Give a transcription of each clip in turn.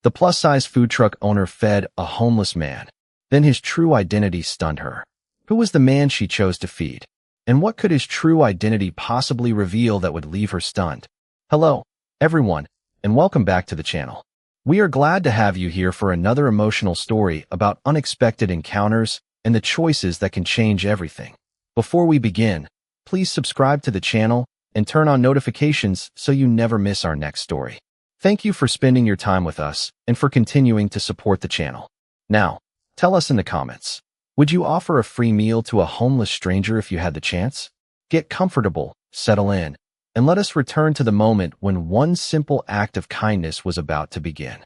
The plus-size food truck owner fed a homeless man. Then his true identity stunned her. Who was the man she chose to feed? And what could his true identity possibly reveal that would leave her stunned? Hello, everyone, and welcome back to the channel. We are glad to have you here for another emotional story about unexpected encounters and the choices that can change everything. Before we begin, please subscribe to the channel and turn on notifications so you never miss our next story. Thank you for spending your time with us and for continuing to support the channel. Now, tell us in the comments, would you offer a free meal to a homeless stranger if you had the chance? Get comfortable, settle in, and let us return to the moment when one simple act of kindness was about to begin.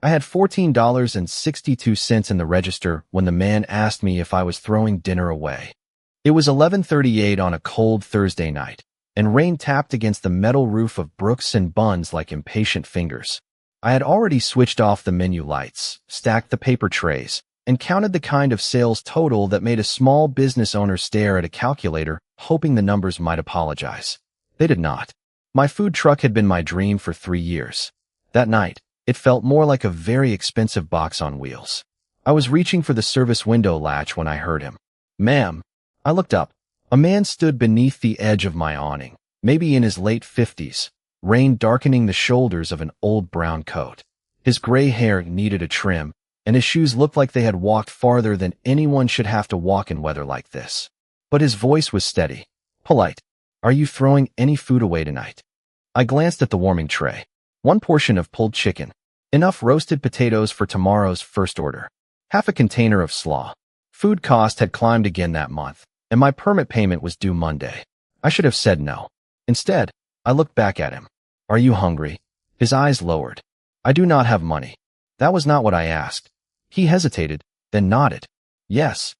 I had $14.62 in the register when the man asked me if I was throwing dinner away. It was 11:38 on a cold Thursday night, and rain tapped against the metal roof of Brooks and Buns like impatient fingers. I had already switched off the menu lights, stacked the paper trays, and counted the kind of sales total that made a small business owner stare at a calculator, hoping the numbers might apologize. They did not. My food truck had been my dream for 3 years. That night, it felt more like a very expensive box on wheels. I was reaching for the service window latch when I heard him. "Ma'am." I looked up. A man stood beneath the edge of my awning, maybe in his late 50s, rain darkening the shoulders of an old brown coat. His gray hair needed a trim, and his shoes looked like they had walked farther than anyone should have to walk in weather like this. But his voice was steady, polite. "Are you throwing any food away tonight?" I glanced at the warming tray. One portion of pulled chicken, enough roasted potatoes for tomorrow's first order, half a container of slaw. Food cost had climbed again that month, and my permit payment was due Monday. I should have said no. Instead, I looked back at him. "Are you hungry?" His eyes lowered. "I do not have money." That was not what I asked. He hesitated, then nodded. "Yes."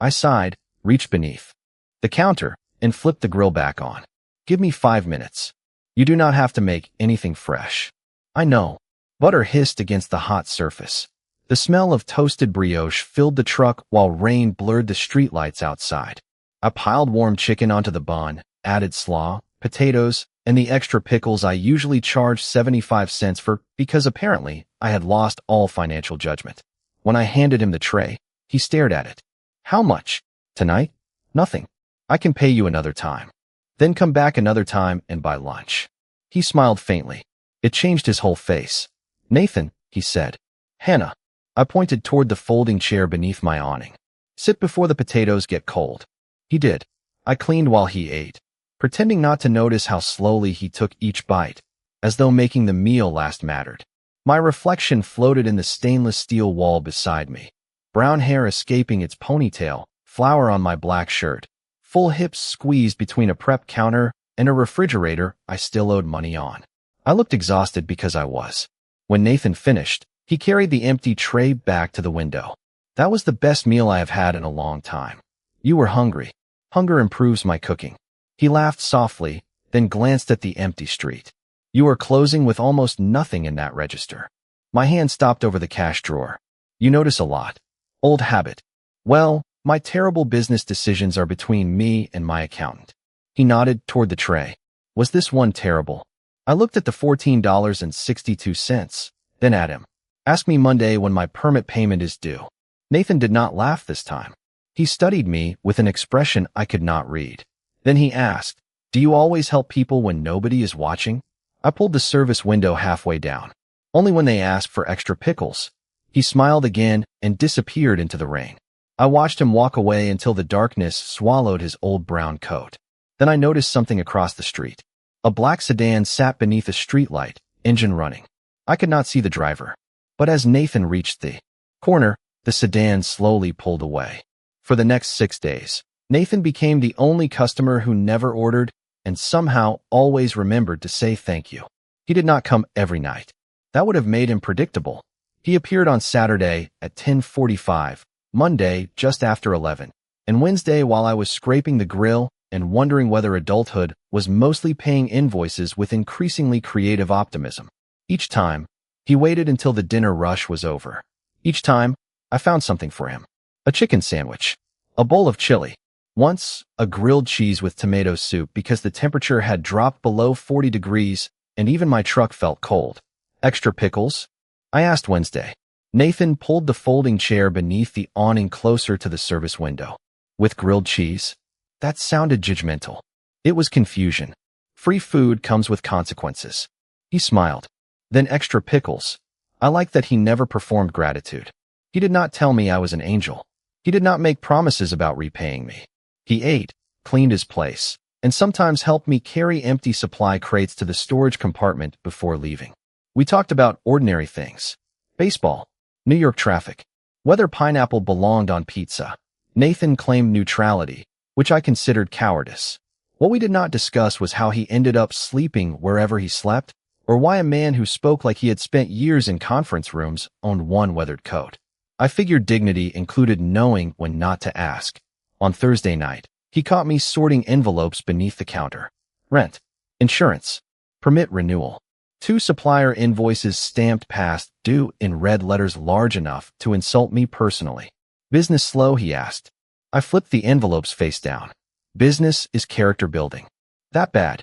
I sighed, reached beneath the counter, and flipped the grill back on. "Give me 5 minutes. You do not have to make anything fresh." "I know." Butter hissed against the hot surface. The smell of toasted brioche filled the truck while rain blurred the streetlights outside. I piled warm chicken onto the bun, added slaw, potatoes, and the extra pickles I usually charge 75 cents for because apparently I had lost all financial judgment. When I handed him the tray, he stared at it. "How much? Tonight? Nothing. I can pay you another time. Then come back another time and buy lunch." He smiled faintly. It changed his whole face. "Nathan," he said. "Hannah." I pointed toward the folding chair beneath my awning. "Sit before the potatoes get cold." He did. I cleaned while he ate, pretending not to notice how slowly he took each bite, as though making the meal last mattered. My reflection floated in the stainless steel wall beside me, brown hair escaping its ponytail, flour on my black shirt, full hips squeezed between a prep counter and a refrigerator I still owed money on. I looked exhausted because I was. When Nathan finished, he carried the empty tray back to the window. "That was the best meal I have had in a long time. You were hungry. Hunger improves my cooking." He laughed softly, then glanced at the empty street. "You are closing with almost nothing in that register." My hand stopped over the cash drawer. "You notice a lot." "Old habit." "Well, my terrible business decisions are between me and my accountant." He nodded toward the tray. "Was this one terrible?" I looked at the $14.62, then at him. "Ask me Monday when my permit payment is due." Nathan did not laugh this time. He studied me with an expression I could not read. Then he asked, "Do you always help people when nobody is watching?" I pulled the service window halfway down. "Only when they ask for extra pickles." He smiled again and disappeared into the rain. I watched him walk away until the darkness swallowed his old brown coat. Then I noticed something across the street. A black sedan sat beneath a streetlight, engine running. I could not see the driver. But as Nathan reached the corner, the sedan slowly pulled away. For the next 6 days, Nathan became the only customer who never ordered and somehow always remembered to say thank you. He did not come every night. That would have made him predictable. He appeared on Saturday at 10:45, Monday just after 11, and Wednesday while I was scraping the grill and wondering whether adulthood was mostly paying invoices with increasingly creative optimism. Each time, he waited until the dinner rush was over. Each time, I found something for him. A chicken sandwich, a bowl of chili, once a grilled cheese with tomato soup because the temperature had dropped below 40 degrees and even my truck felt cold. Extra pickles? I asked Wednesday. Nathan pulled the folding chair beneath the awning closer to the service window. With grilled cheese? That sounded judgmental. It was confusion. Free food comes with consequences. He smiled. Then extra pickles. I liked that he never performed gratitude. He did not tell me I was an angel. He did not make promises about repaying me. He ate, cleaned his place, and sometimes helped me carry empty supply crates to the storage compartment before leaving. We talked about ordinary things. Baseball, New York traffic, whether pineapple belonged on pizza. Nathan claimed neutrality, which I considered cowardice. What we did not discuss was how he ended up sleeping wherever he slept, or why a man who spoke like he had spent years in conference rooms owned one weathered coat. I figured dignity included knowing when not to ask. On Thursday night, he caught me sorting envelopes beneath the counter. Rent, insurance, permit renewal. 2 supplier invoices stamped past due in red letters large enough to insult me personally. Business slow, he asked. I flipped the envelopes face down. Business is character building. That bad?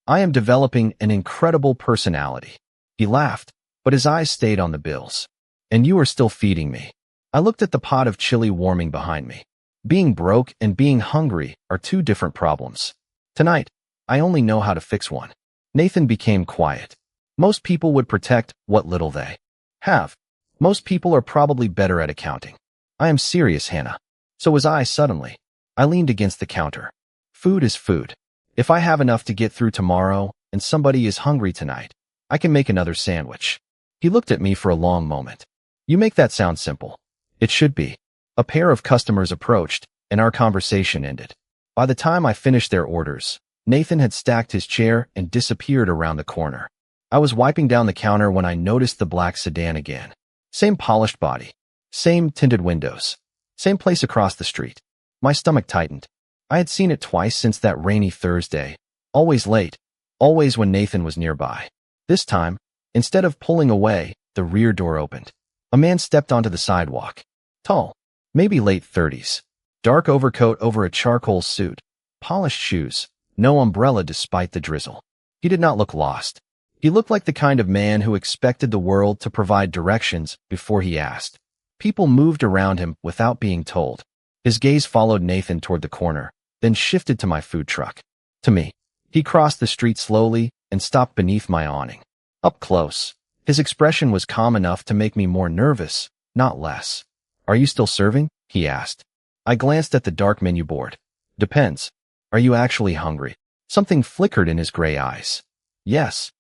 I am developing an incredible personality. He laughed, but his eyes stayed on the bills. And you are still feeding me. I looked at the pot of chili warming behind me. Being broke and being hungry are 2 different problems. Tonight, I only know how to fix one. Nathan became quiet. Most people would protect what little they have. Most people are probably better at accounting. I am serious, Hannah. So was I suddenly. I leaned against the counter. Food is food. If I have enough to get through tomorrow and somebody is hungry tonight, I can make another sandwich. He looked at me for a long moment. You make that sound simple. It should be. A pair of customers approached, and our conversation ended. By the time I finished their orders, Nathan had stacked his chair and disappeared around the corner. I was wiping down the counter when I noticed the black sedan again. Same polished body. Same tinted windows. Same place across the street. My stomach tightened. I had seen it twice since that rainy Thursday. Always late. Always when Nathan was nearby. This time, instead of pulling away, the rear door opened. A man stepped onto the sidewalk. Tall. Maybe late 30s. Dark overcoat over a charcoal suit. Polished shoes. No umbrella despite the drizzle. He did not look lost. He looked like the kind of man who expected the world to provide directions before he asked. People moved around him without being told. His gaze followed Nathan toward the corner, then shifted to my food truck. To me. He crossed the street slowly and stopped beneath my awning. Up close. His expression was calm enough to make me more nervous, not less. Are you still serving? He asked. I glanced at the dark menu board. Depends. Are you actually hungry? Something flickered in his gray eyes. Yes.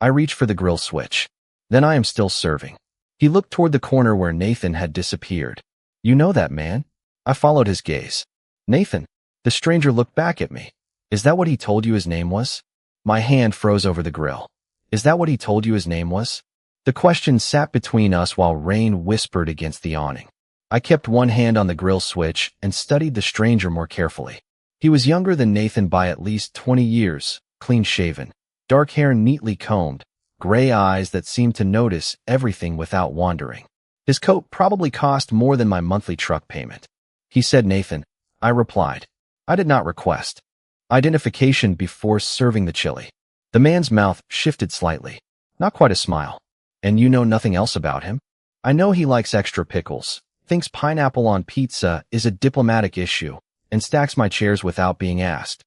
I reached for the grill switch. Then I am still serving. He looked toward the corner where Nathan had disappeared. You know that man? I followed his gaze. Nathan. The stranger looked back at me. Is that what he told you his name was? My hand froze over the grill. Is that what he told you his name was? The question sat between us while rain whispered against the awning. I kept one hand on the grill switch and studied the stranger more carefully. He was younger than Nathan by at least 20 years, clean-shaven, dark hair neatly combed, gray eyes that seemed to notice everything without wandering. His coat probably cost more than my monthly truck payment. He said Nathan. I replied. I did not request identification before serving the chili. The man's mouth shifted slightly. Not quite a smile. And you know nothing else about him? I know he likes extra pickles, thinks pineapple on pizza is a diplomatic issue, and stacks my chairs without being asked.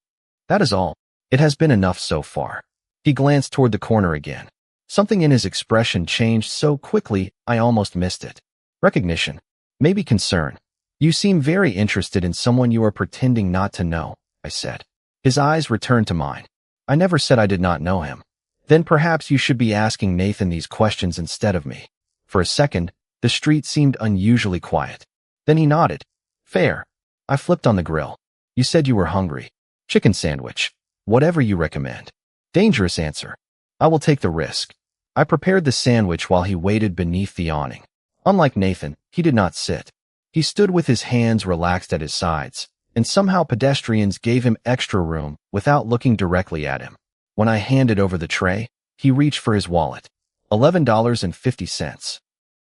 That is all. It has been enough so far. He glanced toward the corner again. Something in his expression changed so quickly I almost missed it. Recognition. Maybe concern. You seem very interested in someone you are pretending not to know, I said. His eyes returned to mine. I never said I did not know him. Then perhaps you should be asking Nathan these questions instead of me. For a second, the street seemed unusually quiet. Then he nodded. Fair. I flipped on the grill. You said you were hungry. Chicken sandwich. Whatever you recommend. Dangerous answer. I will take the risk. I prepared the sandwich while he waited beneath the awning. Unlike Nathan, he did not sit. He stood with his hands relaxed at his sides, and somehow pedestrians gave him extra room without looking directly at him. When I handed over the tray, he reached for his wallet. $11.50.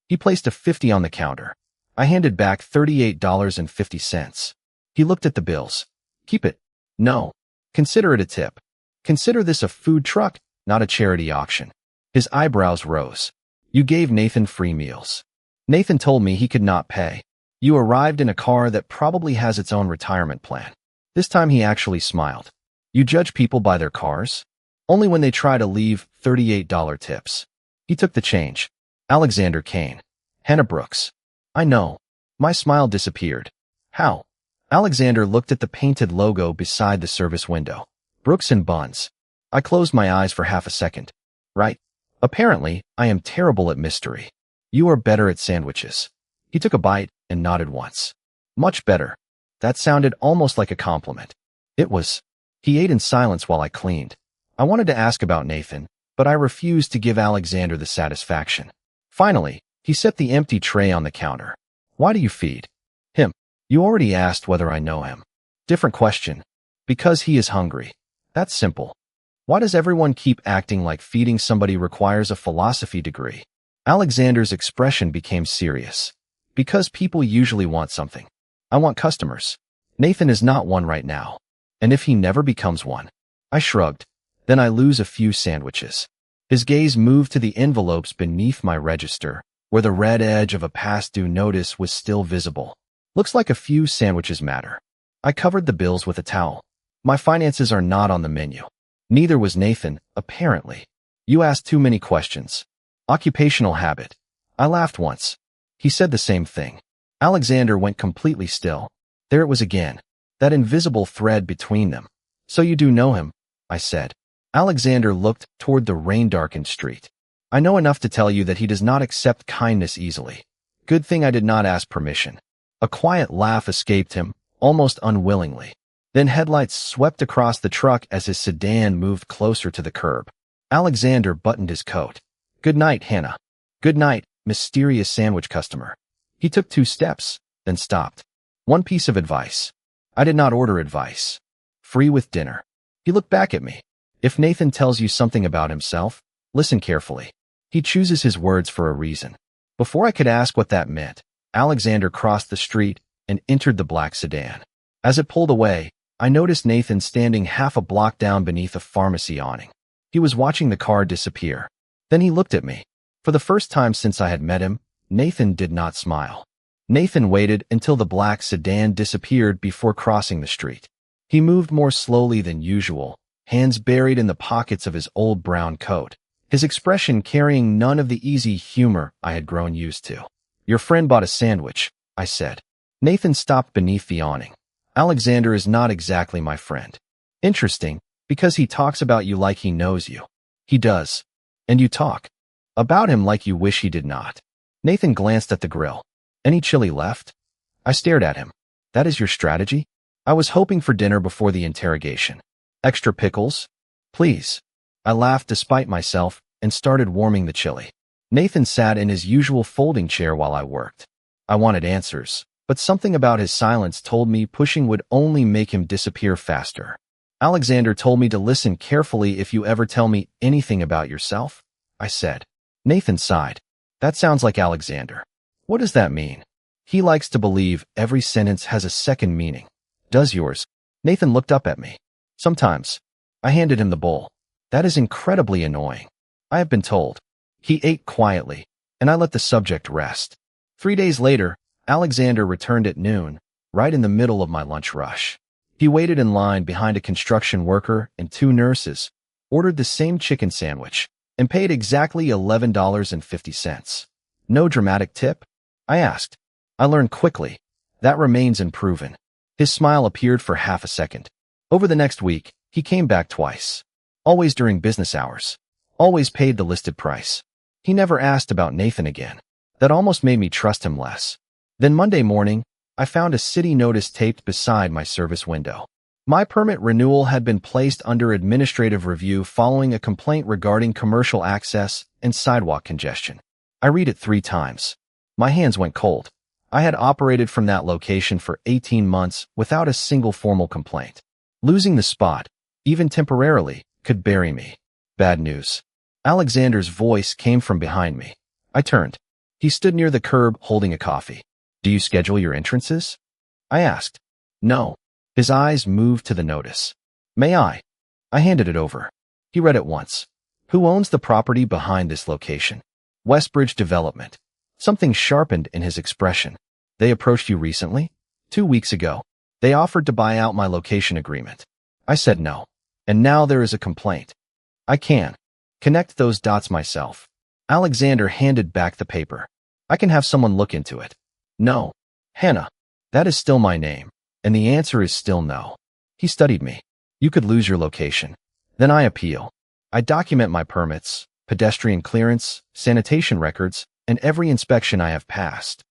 He placed a 50 on the counter. I handed back $38.50. He looked at the bills. Keep it. No. Consider it a tip. Consider this a food truck, not a charity auction. His eyebrows rose. You gave Nathan free meals. Nathan told me he could not pay. You arrived in a car that probably has its own retirement plan. This time he actually smiled. You judge people by their cars? Only when they try to leave $38 tips. He took the change. Alexander Kane. Hannah Brooks. I know. My smile disappeared. How? Alexander looked at the painted logo beside the service window. Brooks and Buns. I closed my eyes for half a second. Right. Apparently, I am terrible at mystery. You are better at sandwiches. He took a bite and nodded once. Much better. That sounded almost like a compliment. It was. He ate in silence while I cleaned. I wanted to ask about Nathan, but I refused to give Alexander the satisfaction. Finally, he set the empty tray on the counter. Why do you feed him? You already asked whether I know him. Different question. Because he is hungry. That's simple. Why does everyone keep acting like feeding somebody requires a philosophy degree? Alexander's expression became serious. Because people usually want something. I want customers. Nathan is not one right now. And if he never becomes one? I shrugged. Then I lose a few sandwiches. His gaze moved to the envelopes beneath my register, where the red edge of a past due notice was still visible. Looks like a few sandwiches matter. I covered the bills with a towel. My finances are not on the menu. Neither was Nathan, apparently. You asked too many questions. Occupational habit. I laughed once. He said the same thing. Alexander went completely still. There it was again. That invisible thread between them. So you do know him, I said. Alexander looked toward the rain-darkened street. I know enough to tell you that he does not accept kindness easily. Good thing I did not ask permission. A quiet laugh escaped him, almost unwillingly. Then headlights swept across the truck as his sedan moved closer to the curb. Alexander buttoned his coat. Good night, Hannah. Good night, mysterious sandwich customer. He took 2 steps, then stopped. One piece of advice. I did not order advice. Free with dinner. He looked back at me. If Nathan tells you something about himself, listen carefully. He chooses his words for a reason. Before I could ask what that meant, Alexander crossed the street and entered the black sedan. As it pulled away, I noticed Nathan standing half a block down beneath a pharmacy awning. He was watching the car disappear. Then he looked at me. For the first time since I had met him, Nathan did not smile. Nathan waited until the black sedan disappeared before crossing the street. He moved more slowly than usual, hands buried in the pockets of his old brown coat, his expression carrying none of the easy humor I had grown used to. Your friend bought a sandwich, I said. Nathan stopped beneath the awning. Alexander is not exactly my friend. Interesting, because he talks about you like he knows you. He does. And you talk about him like you wish he did not. Nathan glanced at the grill. Any chili left? I stared at him. That is your strategy? I was hoping for dinner before the interrogation. Extra pickles? Please. I laughed despite myself and started warming the chili. Nathan sat in his usual folding chair while I worked. I wanted answers, but something about his silence told me pushing would only make him disappear faster. Alexander told me to listen carefully if you ever tell me anything about yourself, I said. Nathan sighed. That sounds like Alexander. What does that mean? He likes to believe every sentence has a second meaning. Does yours? Nathan looked up at me. Sometimes. I handed him the bowl. That is incredibly annoying. I have been told. He ate quietly, and I let the subject rest. 3 days later, Alexander returned at noon, right in the middle of my lunch rush. He waited in line behind a construction worker and 2 nurses, ordered the same chicken sandwich, and paid exactly $11.50. No dramatic tip? I asked. I learned quickly. That remains unproven. His smile appeared for half a second. Over the next week, he came back twice. Always during business hours. Always paid the listed price. He never asked about Nathan again. That almost made me trust him less. Then Monday morning, I found a city notice taped beside my service window. My permit renewal had been placed under administrative review following a complaint regarding commercial access and sidewalk congestion. I read it 3 times. My hands went cold. I had operated from that location for 18 months without a single formal complaint. Losing the spot, even temporarily, could bury me. Bad news. Alexander's voice came from behind me. I turned. He stood near the curb holding a coffee. Do you schedule your entrances? I asked. No. His eyes moved to the notice. May I? I handed it over. He read it once. Who owns the property behind this location? Westbridge Development. Something sharpened in his expression. They approached you recently? 2 weeks ago. They offered to buy out my location agreement. I said no. And now there is a complaint. I can connect those dots myself. Alexander handed back the paper. I can have someone look into it. No. Hannah. That is still my name. And the answer is still no. He studied me. You could lose your location. Then I appeal. I document my permits, pedestrian clearance, sanitation records, and every inspection I have passed.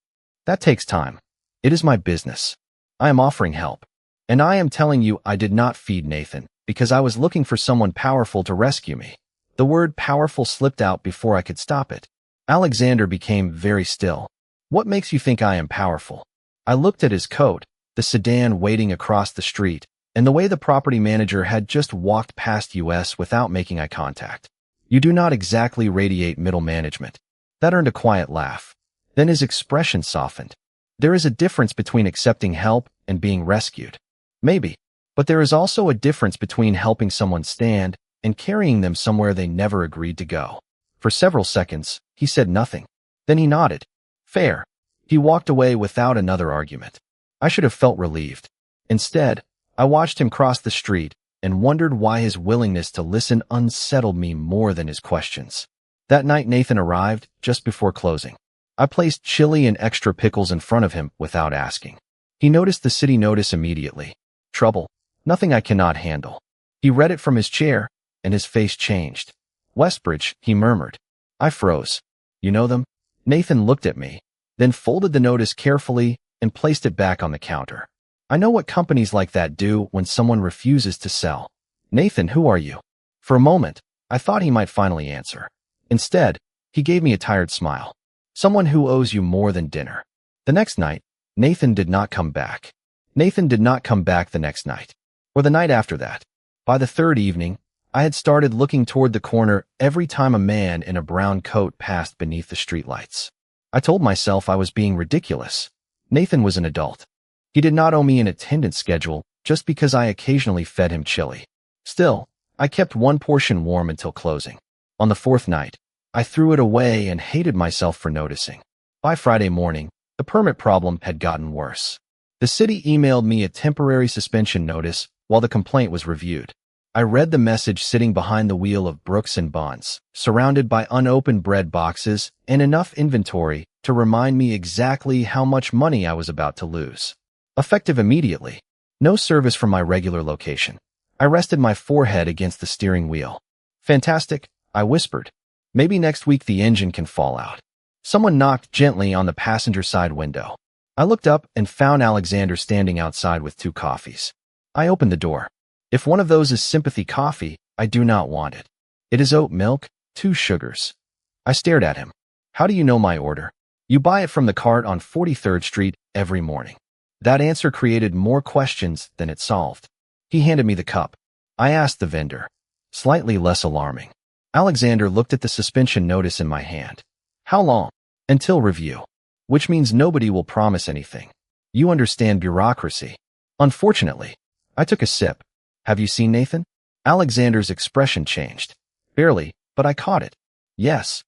That takes time. It is my business. I am offering help. And I am telling you I did not feed Nathan because I was looking for someone powerful to rescue me. The word powerful slipped out before I could stop it. Alexander became very still. What makes you think I am powerful? I looked at his coat, the sedan waiting across the street, and the way the property manager had just walked past us without making eye contact. You do not exactly radiate middle management. That earned a quiet laugh. Then his expression softened. There is a difference between accepting help and being rescued. Maybe. But there is also a difference between helping someone stand and carrying them somewhere they never agreed to go. For several seconds, he said nothing. Then he nodded. Fair. He walked away without another argument. I should have felt relieved. Instead, I watched him cross the street and wondered why his willingness to listen unsettled me more than his questions. That night Nathan arrived just before closing. I placed chili and extra pickles in front of him without asking. He noticed the city notice immediately. Trouble. Nothing I cannot handle. He read it from his chair, and his face changed. Westbridge, he murmured. I froze. You know them? Nathan looked at me, then folded the notice carefully and placed it back on the counter. I know what companies like that do when someone refuses to sell. Nathan, who are you? For a moment, I thought he might finally answer. Instead, he gave me a tired smile. Someone who owes you more than dinner. The next night, Nathan did not come back. Nathan did not come back the next night, or the night after that. By the third evening, I had started looking toward the corner every time a man in a brown coat passed beneath the streetlights. I told myself I was being ridiculous. Nathan was an adult. He did not owe me an attendance schedule just because I occasionally fed him chili. Still, I kept one portion warm until closing. On the fourth night, I threw it away and hated myself for noticing. By Friday morning, the permit problem had gotten worse. The city emailed me a temporary suspension notice while the complaint was reviewed. I read the message sitting behind the wheel of Brooks and Bonds, surrounded by unopened bread boxes and enough inventory to remind me exactly how much money I was about to lose. Effective immediately. No service from my regular location. I rested my forehead against the steering wheel. Fantastic, I whispered. Maybe next week the engine can fall out. Someone knocked gently on the passenger side window. I looked up and found Alexander standing outside with 2 coffees. I opened the door. If one of those is sympathy coffee, I do not want it. It is oat milk, 2 sugars. I stared at him. How do you know my order? You buy it from the cart on 43rd Street every morning. That answer created more questions than it solved. He handed me the cup. I asked the vendor. Slightly less alarming. Alexander looked at the suspension notice in my hand. How long? Until review. Which means nobody will promise anything. You understand bureaucracy. Unfortunately. I took a sip. Have you seen Nathan? Alexander's expression changed. Barely, but I caught it. Yes.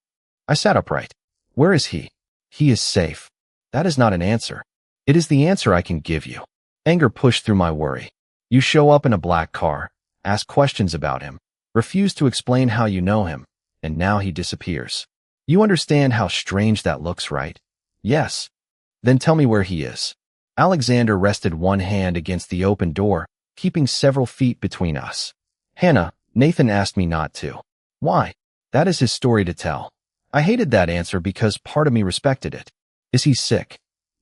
I sat upright. Where is he? He is safe. That is not an answer. It is the answer I can give you. Anger pushed through my worry. You show up in a black car, ask questions about him, refuse to explain how you know him, and now he disappears. You understand how strange that looks, right? Yes. Then tell me where he is. Alexander rested one hand against the open door, keeping several feet between us. Hannah, Nathan asked me not to. Why? That is his story to tell. I hated that answer because part of me respected it. Is he sick?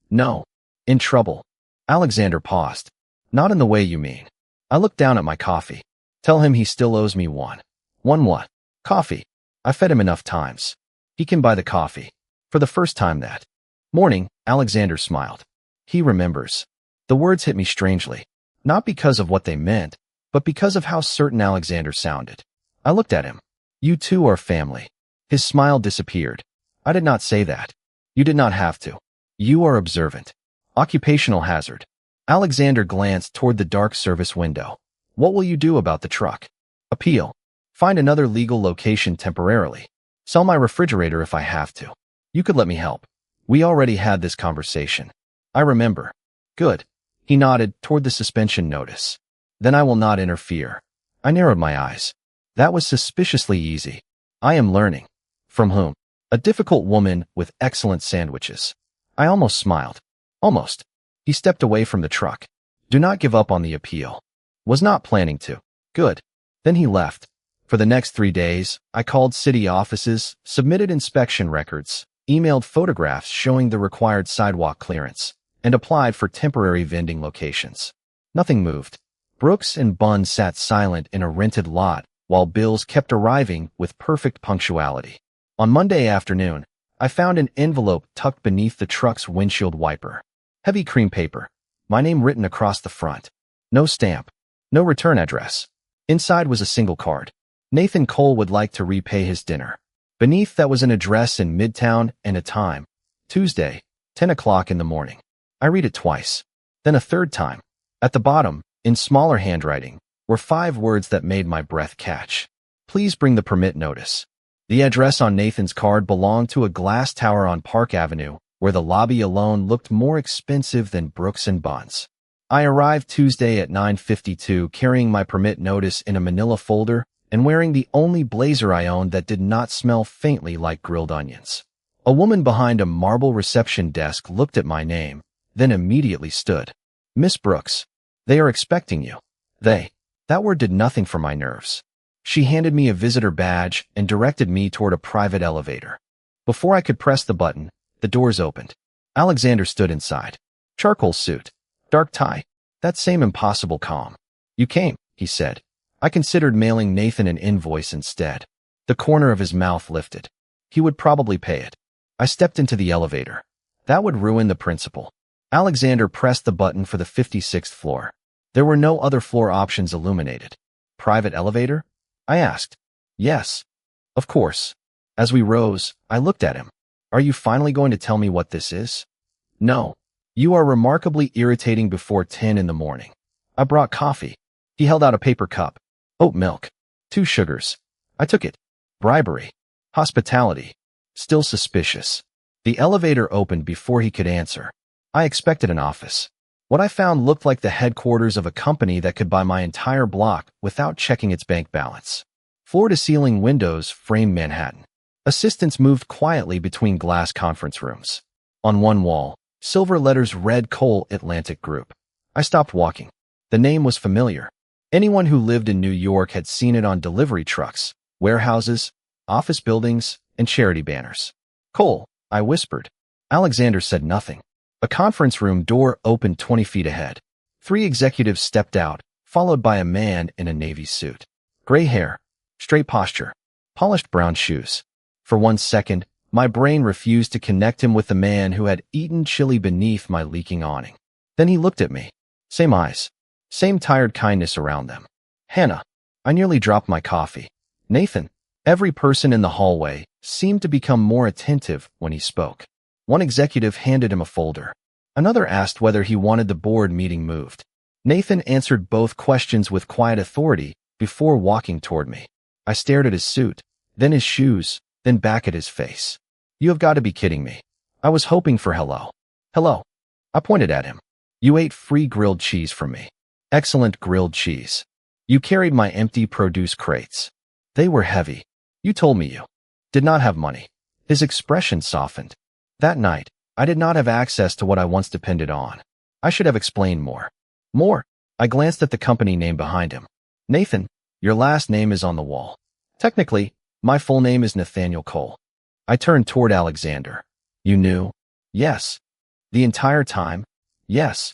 No. In trouble. Alexander paused. Not in the way you mean. I looked down at my coffee. Tell him he still owes me one. One what? Coffee. I fed him enough times. He can buy the coffee. For the first time that morning, Alexander smiled. He remembers. The words hit me strangely. Not because of what they meant, but because of how certain Alexander sounded. I looked at him. You two are family. His smile disappeared. I did not say that. You did not have to. You are observant. Occupational hazard. Alexander glanced toward the dark service window. What will you do about the truck? Appeal. Find another legal location temporarily. Sell my refrigerator if I have to. You could let me help. We already had this conversation. I remember. Good. He nodded toward the suspension notice. Then I will not interfere. I narrowed my eyes. That was suspiciously easy. I am learning. From whom? A difficult woman with excellent sandwiches. I almost smiled. Almost. He stepped away from the truck. Do not give up on the appeal. Was not planning to. Good. Then he left. For the next 3 days, I called city offices, submitted inspection records, emailed photographs showing the required sidewalk clearance, and applied for temporary vending locations. Nothing moved. Brooks and Bunn sat silent in a rented lot while bills kept arriving with perfect punctuality. On Monday afternoon, I found an envelope tucked beneath the truck's windshield wiper. Heavy cream paper. My name written across the front. No stamp. No return address. Inside was a single card. Nathan Cole would like to repay his dinner. Beneath that was an address in Midtown and a time. Tuesday, 10 o'clock in the morning. I read it twice. Then a third time. At the bottom, in smaller handwriting, were 5 words that made my breath catch. Please bring the permit notice. The address on Nathan's card belonged to a glass tower on Park Avenue, where the lobby alone looked more expensive than Brooks and Bunn's. I arrived Tuesday at 9:52 carrying my permit notice in a manila folder and wearing the only blazer I owned that did not smell faintly like grilled onions. A woman behind a marble reception desk looked at my name, then immediately stood. Miss Brooks, they are expecting you. They. That word did nothing for my nerves. She handed me a visitor badge and directed me toward a private elevator. Before I could press the button, the doors opened. Alexander stood inside. Charcoal suit. Dark tie. That same impossible calm. You came, he said. I considered mailing Nathan an invoice instead. The corner of his mouth lifted. He would probably pay it. I stepped into the elevator. That would ruin the principal. Alexander pressed the button for the 56th floor. There were no other floor options illuminated. Private elevator? I asked. Yes. Of course. As we rose, I looked at him. Are you finally going to tell me what this is? No. You are remarkably irritating before 10 in the morning. I brought coffee. He held out a paper cup. Oat milk. 2 sugars. I took it. Bribery. Hospitality. Still suspicious. The elevator opened before he could answer. I expected an office. What I found looked like the headquarters of a company that could buy my entire block without checking its bank balance. Floor-to-ceiling windows framed Manhattan. Assistants moved quietly between glass conference rooms. On one wall, silver letters read Cole Atlantic Group. I stopped walking. The name was familiar. Anyone who lived in New York had seen it on delivery trucks, warehouses, office buildings, and charity banners. Cole, I whispered. Alexander said nothing. A conference room door opened 20 feet ahead. 3 executives stepped out, followed by a man in a navy suit. Gray hair, straight posture, polished brown shoes. For 1 second, my brain refused to connect him with the man who had eaten chili beneath my leaking awning. Then he looked at me. Same eyes. Same tired kindness around them. Hannah. I nearly dropped my coffee. Nathan. Every person in the hallway seemed to become more attentive when he spoke. One executive handed him a folder. Another asked whether he wanted the board meeting moved. Nathan answered both questions with quiet authority before walking toward me. I stared at his suit, then his shoes, then back at his face. You have got to be kidding me. I was hoping for hello. Hello. I pointed at him. You ate free grilled cheese from me. Excellent grilled cheese. You carried my empty produce crates. They were heavy. You told me you did not have money. His expression softened. That night, I did not have access to what I once depended on. I should have explained more. More. I glanced at the company name behind him. Nathan, your last name is on the wall. Technically, my full name is Nathaniel Cole. I turned toward Alexander. You knew? Yes. The entire time? Yes.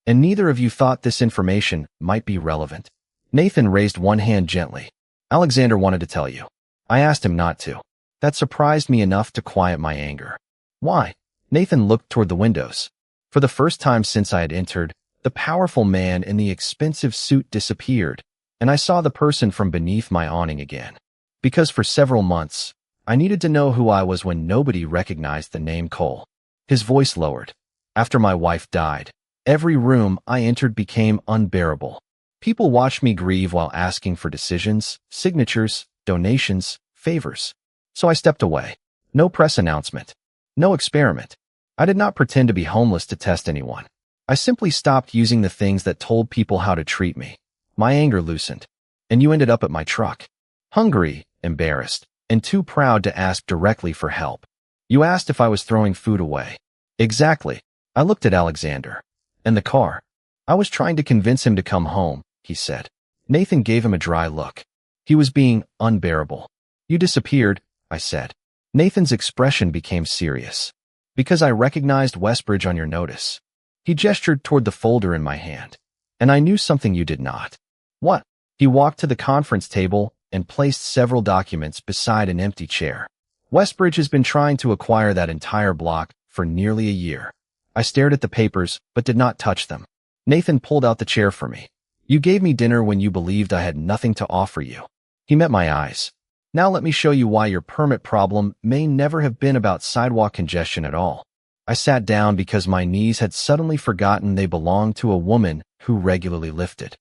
And neither of you thought this information might be relevant. Nathan raised one hand gently. Alexander wanted to tell you. I asked him not to. That surprised me enough to quiet my anger. Why? Nathan looked toward the windows. For the first time since I had entered, the powerful man in the expensive suit disappeared, and I saw the person from beneath my awning again. Because for several months, I needed to know who I was when nobody recognized the name Cole. His voice lowered. After my wife died, every room I entered became unbearable. People watched me grieve while asking for decisions, signatures, donations, favors. So I stepped away. No press announcement. No experiment. I did not pretend to be homeless to test anyone. I simply stopped using the things that told people how to treat me. My anger loosened. And you ended up at my truck. Hungry, embarrassed, and too proud to ask directly for help. You asked if I was throwing food away. Exactly. I looked at Alexander. And the car. I was trying to convince him to come home, he said. Nathan gave him a dry look. He was being unbearable. You disappeared, I said. Nathan's expression became serious. Because I recognized Westbridge on your notice. He gestured toward the folder in my hand. And I knew something you did not. What? He walked to the conference table and placed several documents beside an empty chair. Westbridge has been trying to acquire that entire block for nearly a year. I stared at the papers, but did not touch them. Nathan pulled out the chair for me. You gave me dinner when you believed I had nothing to offer you. He met my eyes. Now let me show you why your permit problem may never have been about sidewalk congestion at all. I sat down because my knees had suddenly forgotten they belonged to a woman who regularly lifted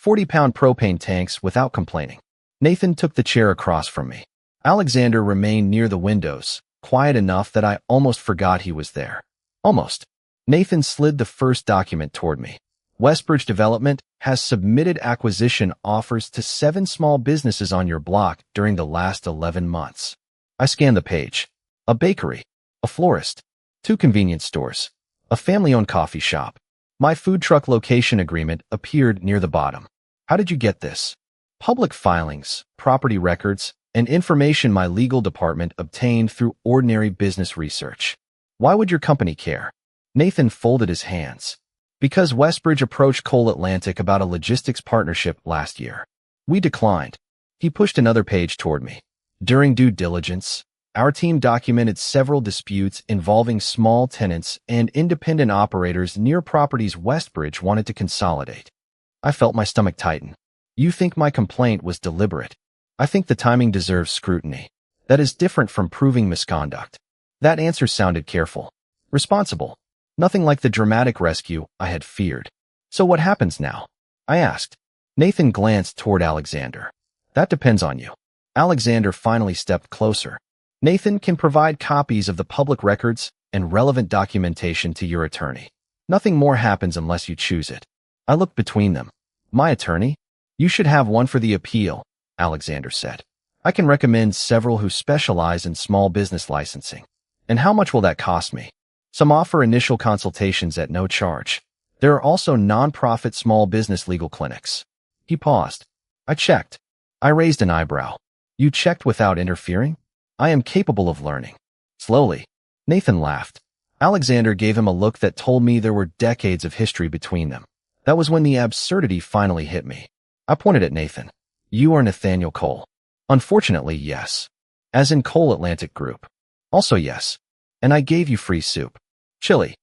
40-pound propane tanks without complaining. Nathan took the chair across from me. Alexander remained near the windows, quiet enough that I almost forgot he was there. Almost. Nathan slid the first document toward me. Westbridge Development has submitted acquisition offers to 7 small businesses on your block during the last 11 months. I scanned the page. A bakery, a florist, 2 convenience stores, a family-owned coffee shop. My food truck location agreement appeared near the bottom. How did you get this? Public filings, property records, and information my legal department obtained through ordinary business research. Why would your company care? Nathan folded his hands. Because Westbridge approached Coal Atlantic about a logistics partnership last year. We declined. He pushed another page toward me. During due diligence, our team documented several disputes involving small tenants and independent operators near properties Westbridge wanted to consolidate. I felt my stomach tighten. You think my complaint was deliberate. I think the timing deserves scrutiny. That is different from proving misconduct. That answer sounded careful. Responsible. Nothing like the dramatic rescue I had feared. So what happens now? I asked. Nathan glanced toward Alexander. That depends on you. Alexander finally stepped closer. Nathan can provide copies of the public records and relevant documentation to your attorney. Nothing more happens unless you choose it. I looked between them. My attorney? You should have one for the appeal, Alexander said. I can recommend several who specialize in small business licensing. And how much will that cost me? Some offer initial consultations at no charge. There are also non-profit small business legal clinics. He paused. I checked. I raised an eyebrow. You checked without interfering? I am capable of learning. Slowly. Nathan laughed. Alexander gave him a look that told me there were decades of history between them. That was when the absurdity finally hit me. I pointed at Nathan. You are Nathaniel Cole. Unfortunately, yes. As in Coal Atlantic Group. Also yes. And I gave you free soup. Chili.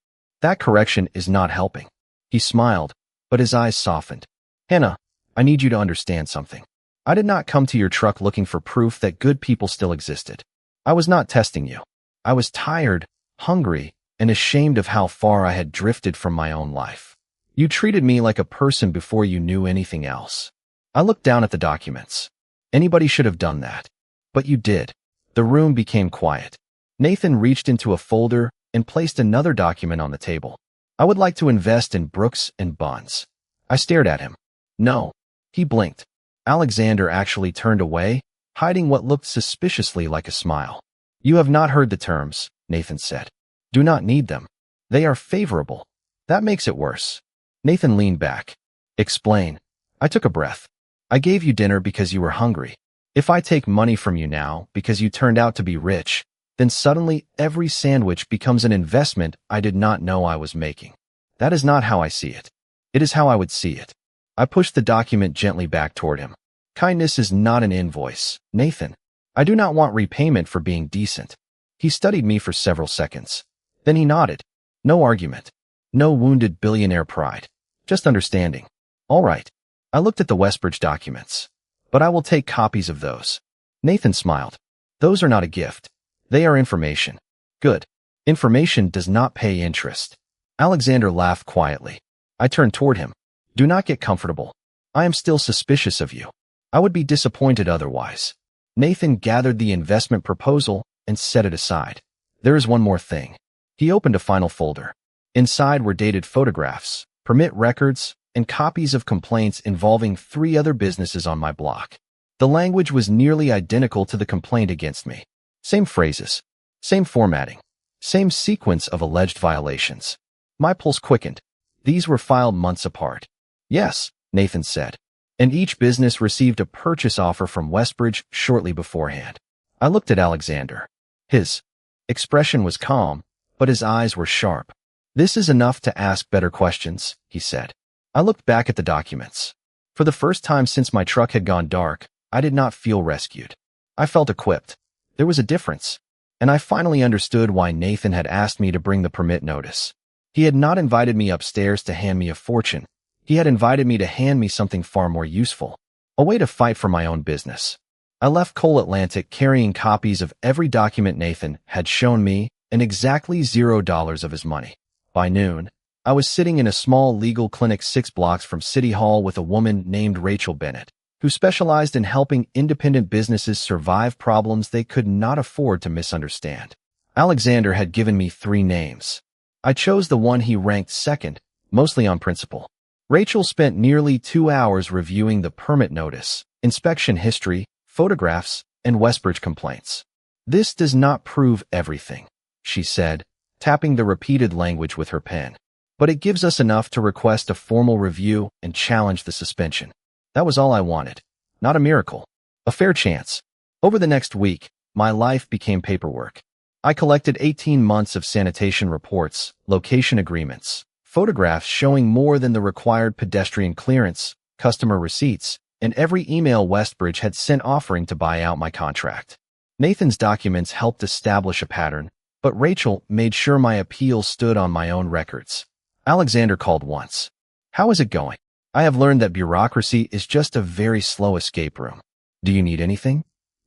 That correction is not helping. He smiled, but his eyes softened. Hannah, I need you to understand something. I did not come to your truck looking for proof that good people still existed. I was not testing you. I was tired, hungry, and ashamed of how far I had drifted from my own life. You treated me like a person before you knew anything else. I looked down at the documents. Anybody should have done that. But you did. The room became quiet. Nathan reached into a folder and placed another document on the table. I would like to invest in Brooks and Bonds. I stared at him. No. He blinked. Alexander actually turned away, hiding what looked suspiciously like a smile. You have not heard the terms, Nathan said. Do not need them. They are favorable. That makes it worse. Nathan leaned back. Explain. I took a breath. I gave you dinner because you were hungry. If I take money from you now because you turned out to be rich, then suddenly every sandwich becomes an investment I did not know I was making. That is not how I see it. It is how I would see it. I pushed the document gently back toward him. Kindness is not an invoice, Nathan. I do not want repayment for being decent. He studied me for several seconds. Then he nodded. No argument. No wounded billionaire pride. Just understanding. All right. I looked at the Westbridge documents. But I will take copies of those. Nathan smiled. Those are not a gift. They are information. Good. Information does not pay interest. Alexander laughed quietly. I turned toward him. Do not get comfortable. I am still suspicious of you. I would be disappointed otherwise. Nathan gathered the investment proposal and set it aside. There is one more thing. He opened a final folder. Inside were dated photographs, permit records, and copies of complaints involving 3 other businesses on my block. The language was nearly identical to the complaint against me. Same phrases, same formatting, same sequence of alleged violations. My pulse quickened. These were filed months apart. Yes, Nathan said. And each business received a purchase offer from Westbridge shortly beforehand. I looked at Alexander. His expression was calm, but his eyes were sharp. This is enough to ask better questions, he said. I looked back at the documents. For the first time since my truck had gone dark, I did not feel rescued. I felt equipped. There was a difference. And I finally understood why Nathan had asked me to bring the permit notice. He had not invited me upstairs to hand me a fortune. He had invited me to hand me something far more useful, a way to fight for my own business. I left Coal Atlantic carrying copies of every document Nathan had shown me and exactly $0 of his money. By noon, I was sitting in a small legal clinic 6 blocks from City Hall with a woman named Rachel Bennett, who specialized in helping independent businesses survive problems they could not afford to misunderstand. Alexander had given me 3 names. I chose the one he ranked second, mostly on principle. Rachel spent nearly 2 hours reviewing the permit notice, inspection history, photographs, and Westbridge complaints. This does not prove everything, she said, tapping the repeated language with her pen. But it gives us enough to request a formal review and challenge the suspension. That was all I wanted. Not a miracle. A fair chance. Over the next week, my life became paperwork. I collected 18 months of sanitation reports, location agreements, photographs showing more than the required pedestrian clearance, customer receipts, and every email Westbridge had sent offering to buy out my contract. Nathan's documents helped establish a pattern, but Rachel made sure my appeal stood on my own records. Alexander called once. How is it going? I have learned that bureaucracy is just a very slow escape room. Do you need anything?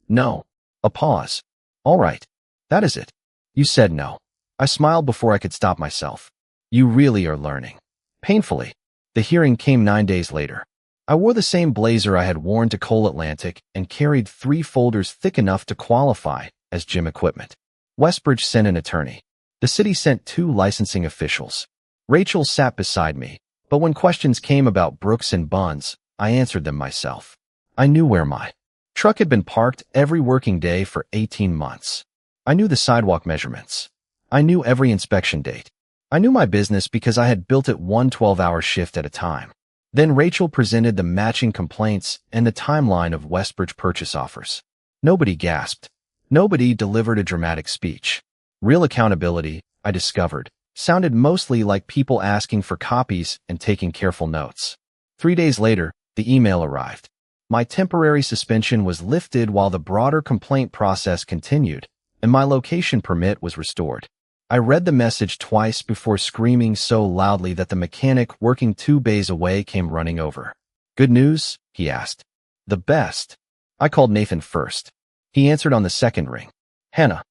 No. A pause. All right. That is it. You said no. I smiled before I could stop myself. You really are learning. Painfully. The hearing came 9 days later. I wore the same blazer I had worn to Coal Atlantic and carried 3 folders thick enough to qualify as gym equipment. Westbridge sent an attorney. The city sent 2 licensing officials. Rachel sat beside me, but when questions came about Brooks and Buns, I answered them myself. I knew where my truck had been parked every working day for 18 months. I knew the sidewalk measurements. I knew every inspection date. I knew my business because I had built it one 12-hour shift at a time. Then Rachel presented the matching complaints and the timeline of Westbridge purchase offers. Nobody gasped. Nobody delivered a dramatic speech. Real accountability, I discovered, sounded mostly like people asking for copies and taking careful notes. 3 days later, the email arrived. My temporary suspension was lifted while the broader complaint process continued, and my location permit was restored. I read the message twice before screaming so loudly that the mechanic working 2 bays away came running over. Good news? He asked. The best. I called Nathan first. He answered on the second ring. Hannah,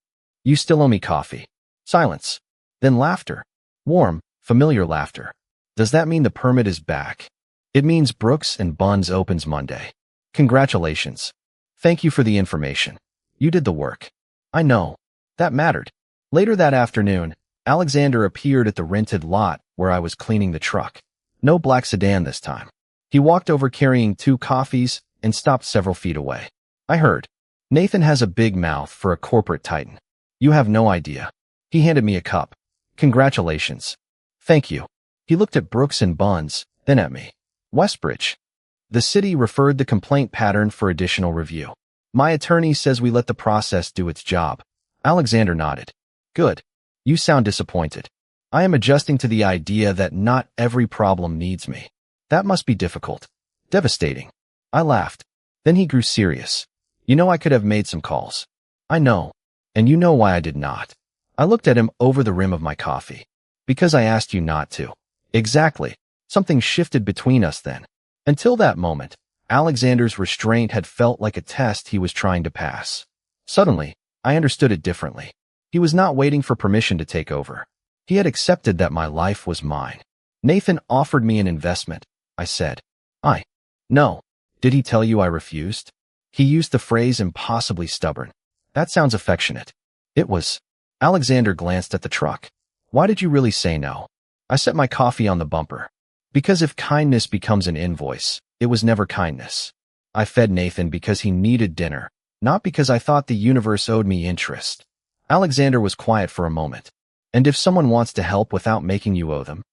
you still owe me coffee. Silence. Then laughter. Warm, familiar laughter. Does that mean the permit is back? It means Brooks and Buns opens Monday. Congratulations. Thank you for the information. You did the work. I know. That mattered. Later that afternoon, Alexander appeared at the rented lot where I was cleaning the truck. No black sedan this time. He walked over carrying 2 coffees and stopped several feet away. I heard. Nathan has a big mouth for a corporate titan. You have no idea. He handed me a cup. Congratulations. Thank you. He looked at Brooks and Buns, then at me. Westbridge. The city referred the complaint pattern for additional review. My attorney says we let the process do its job. Alexander nodded. Good. You sound disappointed. I am adjusting to the idea that not every problem needs me. That must be difficult. Devastating. I laughed. Then he grew serious. You know I could have made some calls. I know. And you know why I did not. I looked at him over the rim of my coffee. Because I asked you not to. Exactly. Something shifted between us then. Until that moment, Alexander's restraint had felt like a test he was trying to pass. Suddenly, I understood it differently. He was not waiting for permission to take over. He had accepted that my life was mine. Nathan offered me an investment, I said. No. Did he tell you I refused? He used the phrase impossibly stubborn. That sounds affectionate. It was. Alexander glanced at the truck. Why did you really say no? I set my coffee on the bumper. Because if kindness becomes an invoice, it was never kindness. I fed Nathan because he needed dinner, not because I thought the universe owed me interest. Alexander was quiet for a moment. And if someone wants to help without making you owe them,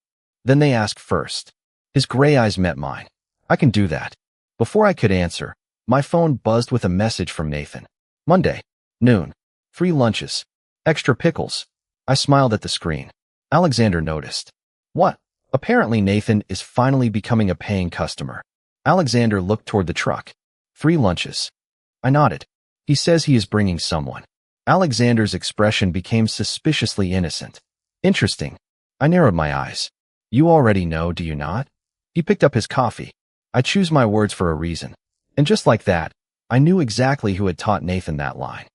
then they ask first. His gray eyes met mine. I can do that. Before I could answer, my phone buzzed with a message from Nathan. Monday, noon, 3 lunches, extra pickles. I smiled at the screen. Alexander noticed. What? Apparently Nathan is finally becoming a paying customer. Alexander looked toward the truck. 3 lunches. I nodded. He says he is bringing someone. Alexander's expression became suspiciously innocent. Interesting. I narrowed my eyes. You already know, do you not? He picked up his coffee. I choose my words for a reason. And just like that, I knew exactly who had taught Nathan that line.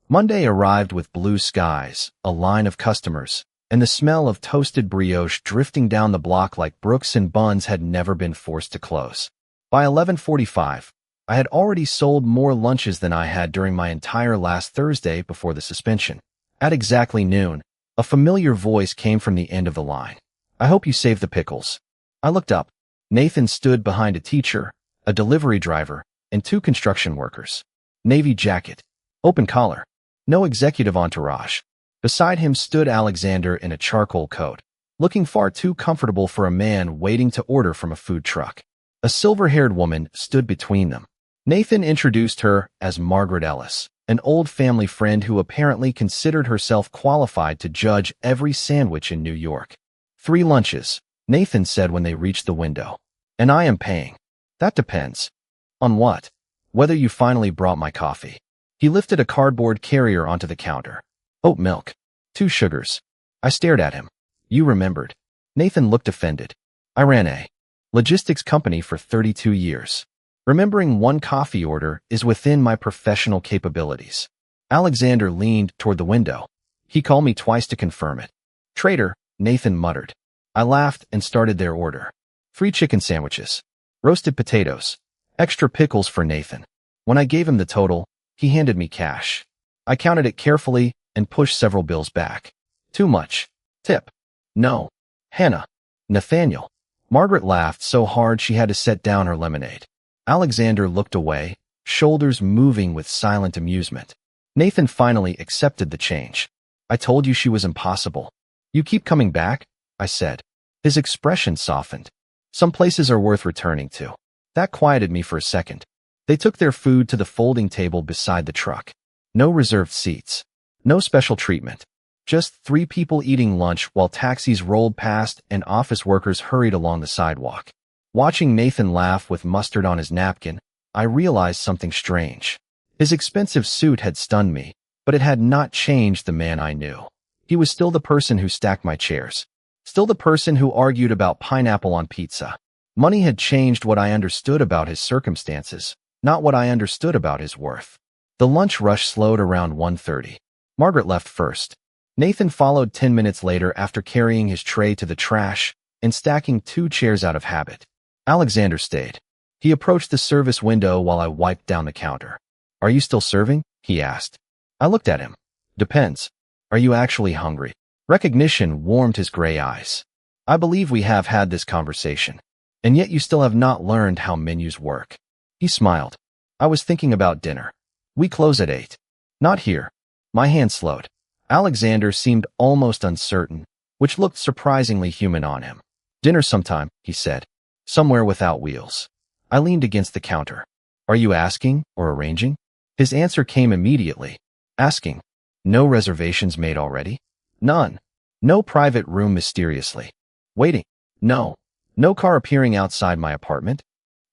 Monday arrived with blue skies, a line of customers, and the smell of toasted brioche drifting down the block like Brooks and Buns had never been forced to close. By 11:45, I had already sold more lunches than I had during my entire last Thursday before the suspension. At exactly noon, a familiar voice came from the end of the line. I hope you saved the pickles. I looked up. Nathan stood behind a teacher, a delivery driver, and 2 construction workers. Navy jacket, open collar, no executive entourage. Beside him stood Alexander in a charcoal coat, looking far too comfortable for a man waiting to order from a food truck. A silver-haired woman stood between them. Nathan introduced her as Margaret Ellis, an old family friend who apparently considered herself qualified to judge every sandwich in New York. 3 lunches, Nathan said when they reached the window. And I am paying. That depends. On what? Whether you finally brought my coffee. He lifted a cardboard carrier onto the counter. Oat milk. 2 sugars. I stared at him. You remembered. Nathan looked offended. I ran a logistics company for 32 years. Remembering one coffee order is within my professional capabilities. Alexander leaned toward the window. He called me twice to confirm it. Traitor, Nathan muttered. I laughed and started their order. 3 chicken sandwiches. Roasted potatoes. Extra pickles for Nathan. When I gave him the total, he handed me cash. I counted it carefully and pushed several bills back. Too much. Tip. No. Hannah. Nathaniel. Margaret laughed so hard she had to set down her lemonade. Alexander looked away, shoulders moving with silent amusement. Nathan finally accepted the change. I told you she was impossible. You keep coming back? I said. His expression softened. Some places are worth returning to. That quieted me for a second. They took their food to the folding table beside the truck. No reserved seats. No special treatment. Just 3 people eating lunch while taxis rolled past and office workers hurried along the sidewalk. Watching Nathan laugh with mustard on his napkin, I realized something strange. His expensive suit had stunned me, but it had not changed the man I knew. He was still the person who stacked my chairs. Still the person who argued about pineapple on pizza. Money had changed what I understood about his circumstances, not what I understood about his worth. The lunch rush slowed around 1:30. Margaret left first. Nathan followed 10 minutes later after carrying his tray to the trash and stacking 2 chairs out of habit. Alexander stayed. He approached the service window while I wiped down the counter. Are you still serving? He asked. I looked at him. Depends. Are you actually hungry? Recognition warmed his gray eyes. I believe we have had this conversation. And yet you still have not learned how menus work. He smiled. I was thinking about dinner. We close at 8. Not here. My hand slowed. Alexander seemed almost uncertain, which looked surprisingly human on him. Dinner sometime, he said. Somewhere without wheels. I leaned against the counter. Are you asking or arranging? His answer came immediately. Asking. No reservations made already? None. No private room mysteriously. Waiting. No. No car appearing outside my apartment?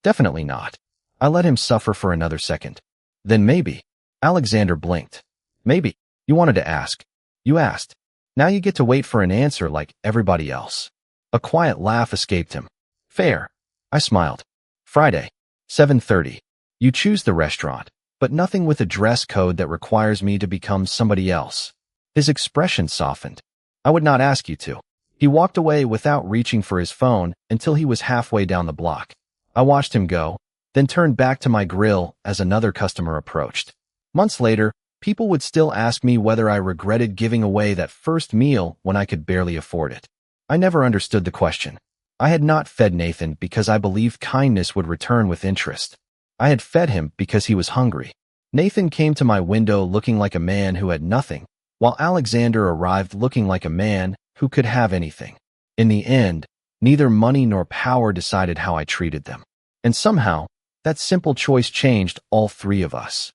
Definitely not. I let him suffer for another second. Then maybe. Alexander blinked. Maybe. You wanted to ask. You asked. Now you get to wait for an answer like everybody else. A quiet laugh escaped him. Fair. I smiled. Friday, 7:30. You choose the restaurant, but nothing with a dress code that requires me to become somebody else. His expression softened. I would not ask you to. He walked away without reaching for his phone until he was halfway down the block. I watched him go, then turned back to my grill as another customer approached. Months later, people would still ask me whether I regretted giving away that first meal when I could barely afford it. I never understood the question. I had not fed Nathan because I believed kindness would return with interest. I had fed him because he was hungry. Nathan came to my window looking like a man who had nothing, while Alexander arrived looking like a man who could have anything. In the end, neither money nor power decided how I treated them. And somehow, that simple choice changed all three of us.